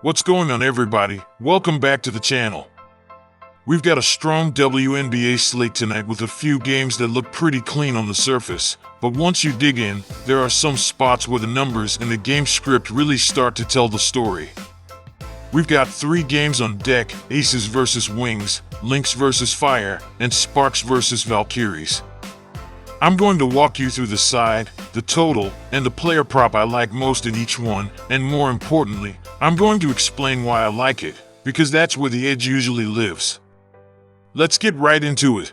What's going on, everybody? Welcome back to the channel. We've got a strong WNBA slate tonight with a few games that look pretty clean on the surface, but once you dig in, there are some spots where the numbers and the game script really start to tell the story. We've got 3 games on deck: Aces versus Wings, Lynx versus Fire, and Sparks versus Valkyries. I'm going to walk you through the side, the total, and the player prop I like most in each one, and more importantly, I'm going to explain why I like it, because that's where the edge usually lives. Let's get right into it.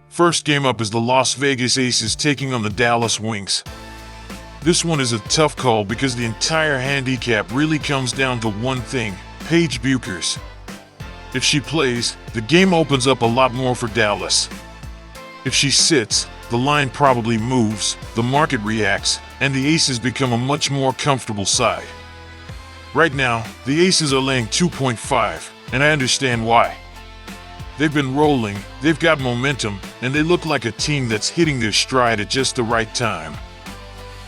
First game up is the Las Vegas Aces taking on the Dallas Wings. This one is a tough call because the entire handicap really comes down to one thing: Paige Bueckers. If she plays, the game opens up a lot more for Dallas. If she sits, the line probably moves, the market reacts, and the Aces become a much more comfortable side. Right now, the Aces are laying 2.5, and I understand why. They've been rolling, they've got momentum, and they look like a team that's hitting their stride at just the right time.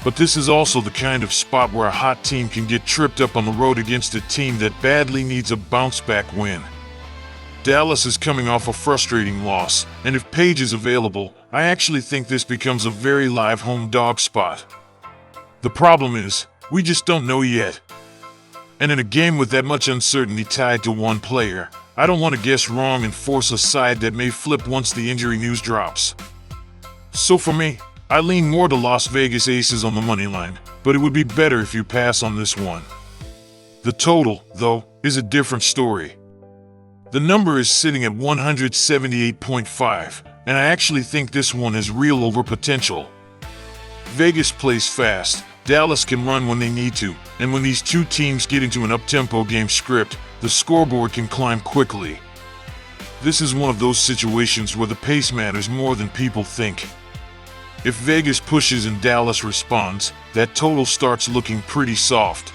But this is also the kind of spot where a hot team can get tripped up on the road against a team that badly needs a bounce-back win. Dallas is coming off a frustrating loss, and if Paige is available, I actually think this becomes a very live home dog spot. The problem is, we just don't know yet. And in a game with that much uncertainty tied to one player, I don't want to guess wrong and force a side that may flip once the injury news drops. So for me, I lean more to Las Vegas Aces on the money line, but it would be better if you pass on this one. The total, though, is a different story. The number is sitting at 178.5, and I actually think this one has real over potential. Vegas plays fast, Dallas can run when they need to, and when these two teams get into an up-tempo game script, the scoreboard can climb quickly. This is one of those situations where the pace matters more than people think. If Vegas pushes and Dallas responds, that total starts looking pretty soft.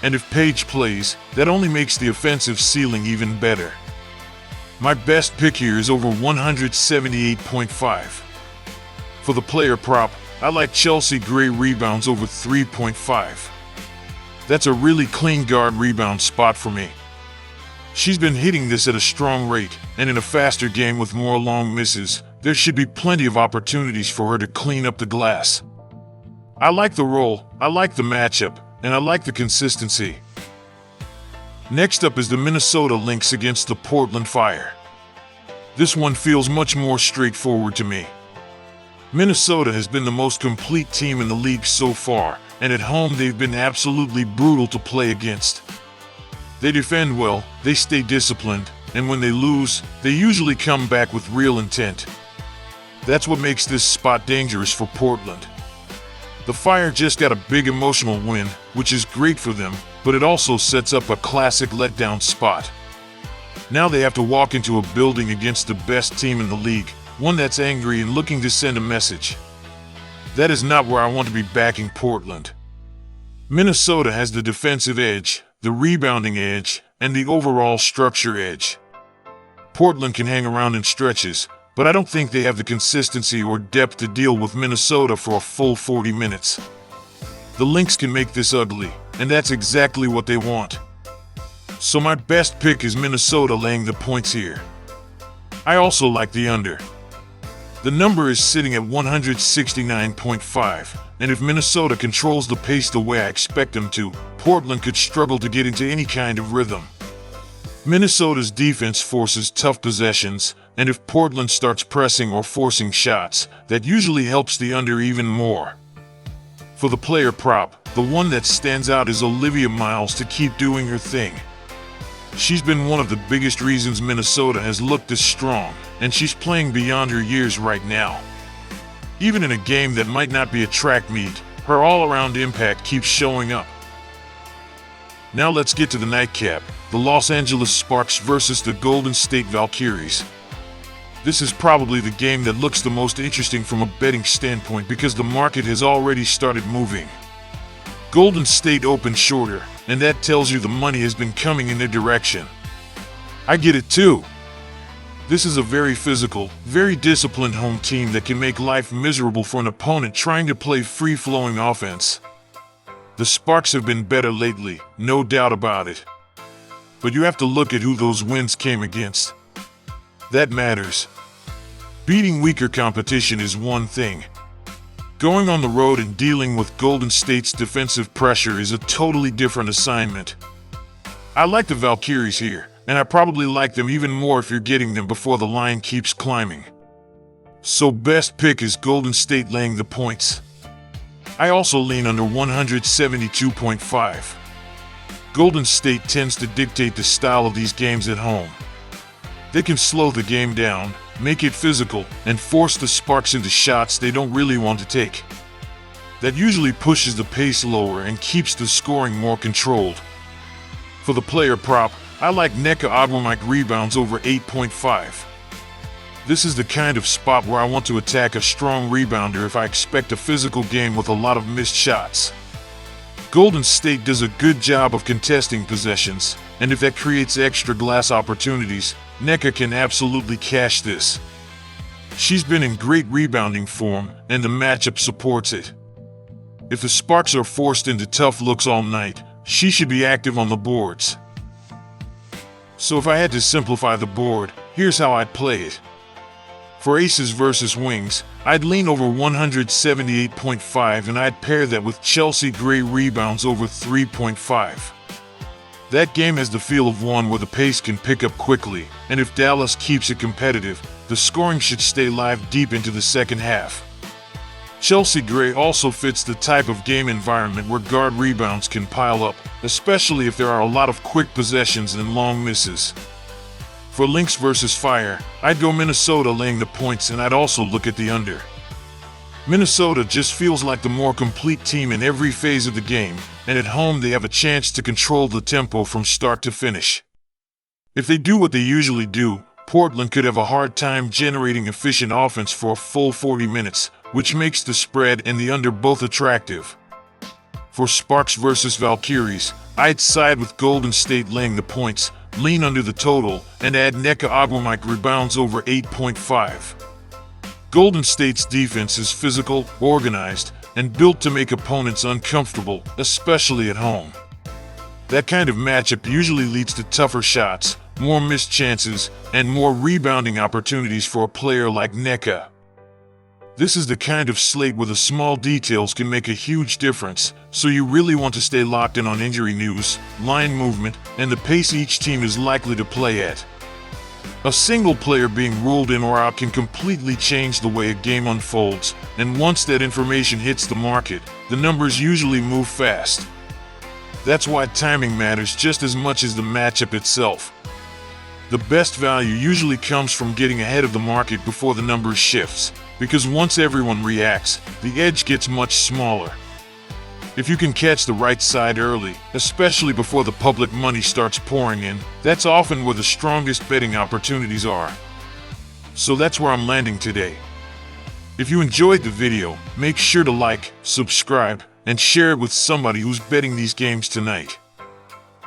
And if Paige plays, that only makes the offensive ceiling even better. My best pick here is over 178.5. For the player prop, I like Chelsea Gray rebounds over 3.5. That's a really clean guard rebound spot for me. She's been hitting this at a strong rate, and in a faster game with more long misses, there should be plenty of opportunities for her to clean up the glass. I like the role, I like the matchup, and I like the consistency. Next up is the Minnesota Lynx against the Portland Fire. This one feels much more straightforward to me. Minnesota has been the most complete team in the league so far, and at home they've been absolutely brutal to play against. They defend well, they stay disciplined, and when they lose, they usually come back with real intent. That's what makes this spot dangerous for Portland. The Fire just got a big emotional win, which is great for them, but it also sets up a classic letdown spot. Now they have to walk into a building against the best team in the league, one that's angry and looking to send a message. That is not where I want to be backing Portland. Minnesota has the defensive edge, the rebounding edge, and the overall structure edge. Portland can hang around in stretches, but I don't think they have the consistency or depth to deal with Minnesota for a full 40 minutes. The Lynx can make this ugly, and that's exactly what they want. So my best pick is Minnesota laying the points here. I also like the under. The number is sitting at 169.5, and if Minnesota controls the pace the way I expect them to, Portland could struggle to get into any kind of rhythm. Minnesota's defense forces tough possessions, and if Portland starts pressing or forcing shots, that usually helps the under even more. For the player prop, the one that stands out is Olivia Miles to keep doing her thing. She's been one of the biggest reasons Minnesota has looked this strong, and she's playing beyond her years right now. Even in a game that might not be a track meet, her all-around impact keeps showing up. Now let's get to the nightcap, the Los Angeles Sparks versus the Golden State Valkyries. This is probably the game that looks the most interesting from a betting standpoint because the market has already started moving. Golden State opened shorter, and that tells you the money has been coming in their direction. I get it too. This is a very physical, very disciplined home team that can make life miserable for an opponent trying to play free-flowing offense. The Sparks have been better lately, no doubt about it. But you have to look at who those wins came against. That matters. Beating weaker competition is one thing. Going on the road and dealing with Golden State's defensive pressure is a totally different assignment. I like the Valkyries here, and I probably like them even more if you're getting them before the line keeps climbing. So best pick is Golden State laying the points. I also lean under 172.5. Golden State tends to dictate the style of these games at home. They can slow the game down, make it physical, and force the Sparks into shots they don't really want to take. That usually pushes the pace lower and keeps the scoring more controlled. For the player prop, I like Nneka Ogwumike rebounds over 8.5. This is the kind of spot where I want to attack a strong rebounder if I expect a physical game with a lot of missed shots. Golden State does a good job of contesting possessions, and if that creates extra glass opportunities, Nneka can absolutely cash this. She's been in great rebounding form, and the matchup supports it. If the Sparks are forced into tough looks all night, she should be active on the boards. So if I had to simplify the board, here's how I'd play it. For aces versus wings, I'd lean over 178.5 and I'd pair that with Chelsea Gray rebounds over 3.5. That game has the feel of one where the pace can pick up quickly, and if Dallas keeps it competitive, the scoring should stay live deep into the second half. Chelsea Gray also fits the type of game environment where guard rebounds can pile up, especially if there are a lot of quick possessions and long misses. For Lynx versus Fire, I'd go Minnesota laying the points, and I'd also look at the under. Minnesota just feels like the more complete team in every phase of the game, and at home they have a chance to control the tempo from start to finish. If they do what they usually do, Portland could have a hard time generating efficient offense for a full 40 minutes, which makes the spread and the under both attractive. For Sparks versus Valkyries, I'd side with Golden State laying the points, lean under the total, and add Nneka Ogwumike rebounds over 8.5. Golden State's defense is physical, organized, and built to make opponents uncomfortable, especially at home. That kind of matchup usually leads to tougher shots, more missed chances, and more rebounding opportunities for a player like Nneka. This is the kind of slate where the small details can make a huge difference, so you really want to stay locked in on injury news, line movement, and the pace each team is likely to play at. A single player being ruled in or out can completely change the way a game unfolds, and once that information hits the market, the numbers usually move fast. That's why timing matters just as much as the matchup itself. The best value usually comes from getting ahead of the market before the numbers shifts, because once everyone reacts, the edge gets much smaller. If you can catch the right side early, especially before the public money starts pouring in, that's often where the strongest betting opportunities are. So that's where I'm landing today. If you enjoyed the video, make sure to like, subscribe, and share it with somebody who's betting these games tonight.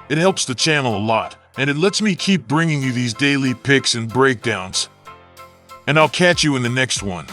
It helps the channel a lot, and it lets me keep bringing you these daily picks and breakdowns. And I'll catch you in the next one.